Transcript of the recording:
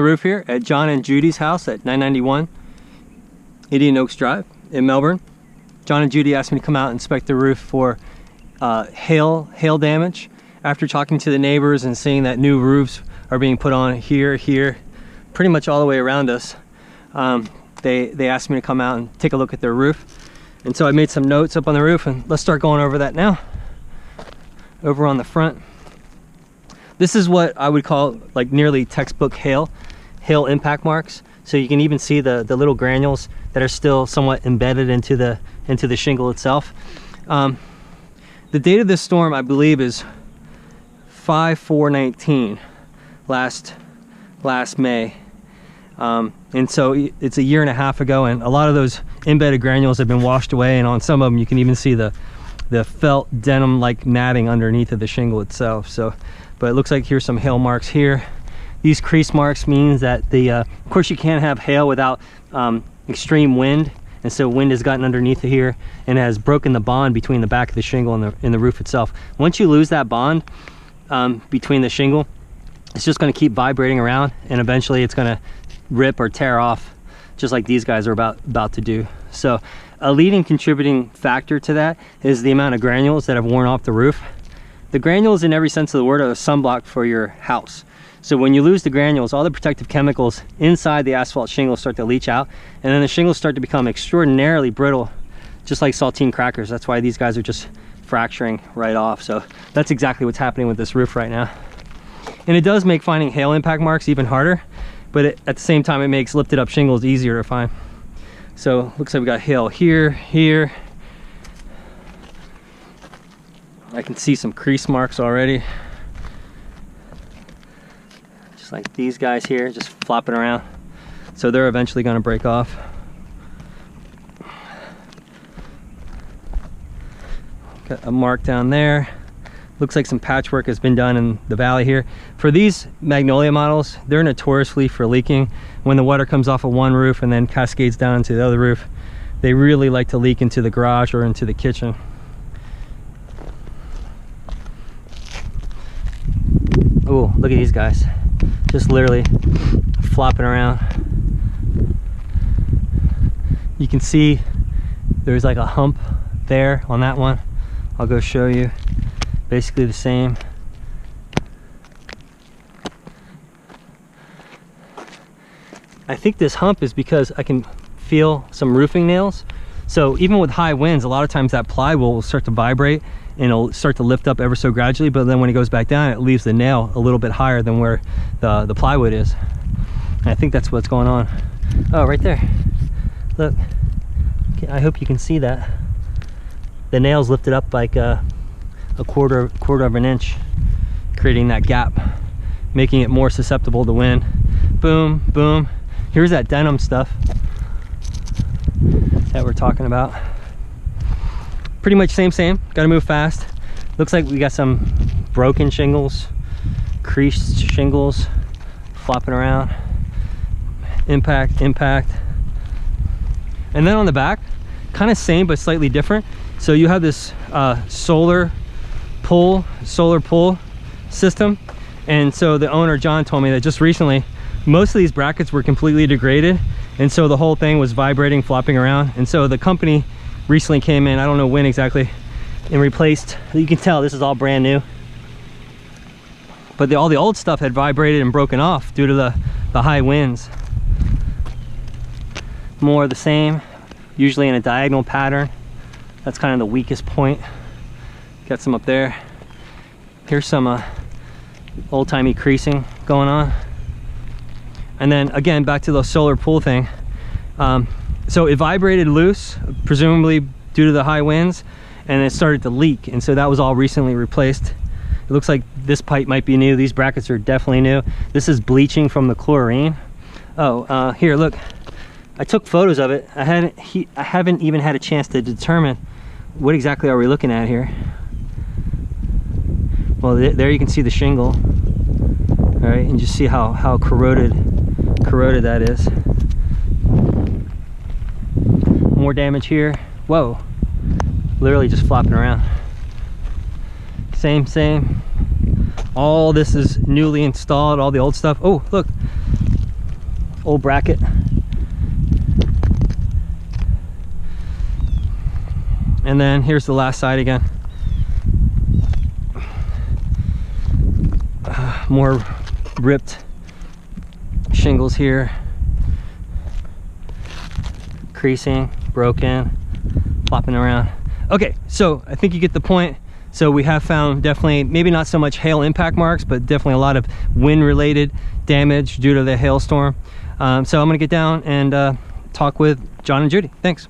Roof here at John and Judy's house at 991 Indian Oaks Drive in Melbourne. John and Judy asked me to come out and inspect the roof for hail damage. After talking to the neighbors and seeing that new roofs are being put on here, pretty much all the way around us, they asked me to come out and take a look at their roof. And so I made some notes up on the roof, and let's start going over that now. Over on the front, this is what I would call like nearly textbook hail impact marks. So you can even see the little granules that are still somewhat embedded into the shingle itself. The date of this storm, I believe, is 5/4/19, last May. And so it's a year and a half ago, and a lot of those embedded granules have been washed away, and on some of them you can even see the felt denim like matting underneath of the shingle itself. So, but it looks like here's some hail marks here. These crease marks means that of course you can't have hail without extreme wind, and so wind has gotten underneath here and has broken the bond between the back of the shingle and the roof itself. Once you lose that bond between the shingle, it's just going to keep vibrating around, and eventually it's going to rip or tear off, just like these guys are about to do. So a leading contributing factor to that is the amount of granules that have worn off the roof. The granules, in every sense of the word, are a sunblock for your house. So when you lose the granules, all the protective chemicals inside the asphalt shingles start to leach out, and then the shingles start to become extraordinarily brittle, just like saltine crackers. That's why these guys are just fracturing right off. So that's exactly what's happening with this roof right now. And it does make finding hail impact marks even harder, but at the same time it makes lifted up shingles easier to find. So looks like we got hail here. I can see some crease marks already, just like these guys here, just flopping around. So they're eventually going to break off. Got a mark down there. Looks like some patchwork has been done in the valley here. For these Magnolia models, they're notoriously for leaking. When the water comes off of one roof and then cascades down into the other roof, they really like to leak into the garage or into the kitchen. Oh, look at these guys. Just literally flopping around. You can see there's like a hump there on that one. I'll go show you. Basically the same. I think this hump is because I can feel some roofing nails. So even with high winds, a lot of times that plywood will start to vibrate and it'll start to lift up ever so gradually, but then when it goes back down, it leaves the nail a little bit higher than where the plywood is. And I think that's what's going on. Oh, right there. Look. Okay, I hope you can see that. The nail's lifted up like a quarter of an inch, creating that gap, making it more susceptible to wind. Boom, boom. Here's that denim stuff that we're talking about. Pretty much same. Gotta move fast. Looks like we got some broken shingles, creased shingles flopping around. Impact. And then on the back, kind of same but slightly different. So you have this solar pull system, and so the owner John told me that just recently most of these brackets were completely degraded, and so the whole thing was vibrating, flopping around. And so the company recently came in, I don't know when exactly, and replaced. You can tell this is all brand new, but all the old stuff had vibrated and broken off due to the high winds. More of the same, usually in a diagonal pattern. That's kind of the weakest point. Got some up there. Here's some old-timey creasing going on. And then again, back to the solar pool thing. So it vibrated loose, presumably due to the high winds, and it started to leak. And so that was all recently replaced. It looks like this pipe might be new. These brackets are definitely new. This is bleaching from the chlorine. Oh, here, look. I took photos of it. I haven't even had a chance to determine what exactly are we looking at here. Well, there you can see the shingle. All right, and just see how corroded that is. More damage here. Whoa, literally just flopping around. Same. All this is newly installed, all the old stuff. Oh, look, old bracket. And then here's the last side again. More ripped shingles here. Creasing, broken, flopping around. Okay, so I think you get the point. So we have found definitely, maybe not so much hail impact marks, but definitely a lot of wind related damage due to the hailstorm. So I'm gonna get down and talk with John and Judy. Thanks.